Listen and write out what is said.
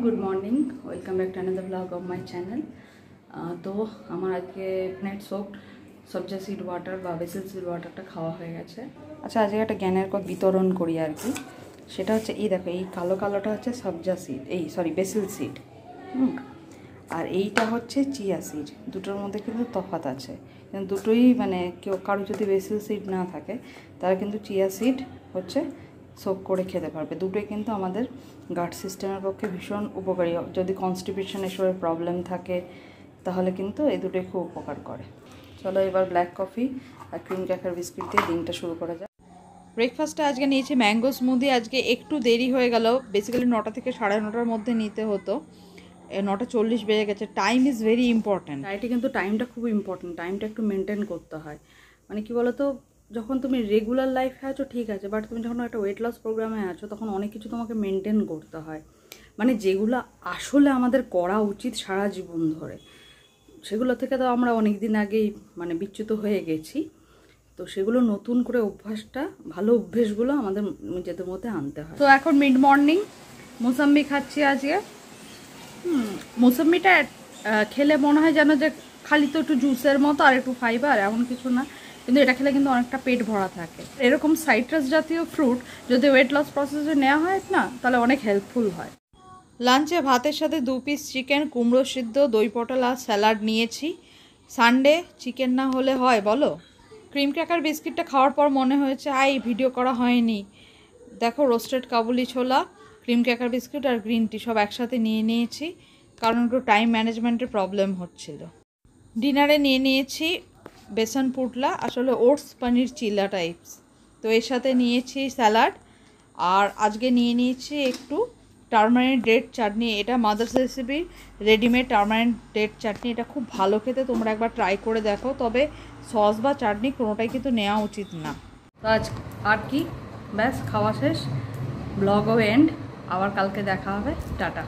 Good morning welcome back to another blog of my channel. तो আমার আজকে plate soaked sabja seed water বা basil seed ওয়াটারটা খাওয়া হয়ে গেছে। আচ্ছা আজকে একটা জ্ঞানের কথা বিতরণ করি আর কি, সেটা হচ্ছে এই দেখো এই কালো কালোটা হচ্ছে সবজা সিড, এই সরি বেসিল সিড, আর এইটা হচ্ছে চিয়া সিড। দুটোর মধ্যে কিন্তু তফাৎ আছে, কিন্তু দুটোই মানে কেউ কারো যদি বেসিল সিড না থাকে তারা কিন্তু চিয়া সিড হচ্ছে সোক করে খেতে পারবে। দুটোই কিন্তু আমাদের গাট সিস্টেমের পক্ষে ভীষণ উপকারী। যদি কনস্টিপেশন এসবের প্রবলেম থাকে তাহলে কিন্তু এই দুটোই খুব উপকার করে। চলো এবার ব্ল্যাক কফি আর ক্রিম ক্র্যাকার বিস্কিট দিয়ে দিনটা শুরু করা যায়। ব্রেকফাস্টে আজকে নিয়েছি ম্যাঙ্গো স্মুদি। আজকে একটু দেরি হয়ে গেল, বেসিক্যালি 9টা থেকে 9:30টার মধ্যে নিতে হতো, 9:40 বেজে গেছে। Time is very important. ডায়েটে কিন্তু টাইমটা খুব ইম্পর্ট্যান্ট, টাইমটা একটু মেনটেন করতে হয়। মানে কি বলো তো, যখন তুমি রেগুলার লাইফে আছো ঠিক আছে, বাট তুমি যখন একটা ওয়েট লস প্রোগ্রামে আছো তখন অনেক কিছু তোমাকে মেনটেন করতে হয়, মানে যেগুলো আসলে আমাদের করা উচিত সারা জীবন ধরে, সেগুলো থেকে তো আমরা অনেক দিন আগেই মানে বিচ্যুত হয়ে গেছি। তো সেগুলো নতুন করে অভ্যাসটা, ভালো অভ্যেসগুলো আমাদের নিজেদের মধ্যে আনতে হয়। তো এখন মিড মর্নিং মৌসাম্বি খাচ্ছি আজকে। মৌসাম্বিটা খেলে মনে হয় যেন যে খালি তো একটু জুসের মতো আর একটু ফাইবার, এমন কিছু না, কিন্তু এটা খেলে কিন্তু অনেকটা পেট ভরা থাকে। এরকম সাইট্রাস জাতীয় ফ্রুট যদি ওয়েট লস প্রসেসে নেওয়া হয় না তাহলে অনেক হেল্পফুল হয়। লাঞ্চে ভাতের সাথে 2 পিস চিকেন, কুমড়ো সিদ্ধ, দই পটল আর স্যালাড নিয়েছি। সানডে চিকেন না হলে হয় বলো? ক্রিম ক্র্যাকার বিস্কিটটা খাওয়ার পর মনে হয়েছে ভিডিও করা হয়নি। দেখো রোস্টেড কাবুলি ছোলা, ক্রিম ক্র্যাকার বিস্কিট আর গ্রিন টি সব একসাথে নিয়ে নিয়েছি, কারণ একটু টাইম ম্যানেজমেন্টের প্রবলেম হচ্ছিল। ডিনারে নিয়ে নিয়েছি বেসন পুটলা, আসলে ওটস পনির চিলা টাইপস। তো এর সাথে নিয়েছি স্যালাড, আর আজকে নিয়ে নিয়েছি একটু টারমারিক ডেট চাটনি। এটা মাদার্স রেসিপির রেডিমেড টারমারিক ডেট চাটনি। এটা খুব ভালো খেতে, তোমরা একবার ট্রাই করে দেখো। তবে সস বা চাটনি কোনোটাই কিন্তু নেওয়া উচিত না। তো আজ আর কি, ব্যাস খাওয়া শেষ, ব্লগও এন্ড। আবার কালকে দেখা হবে, টাটা।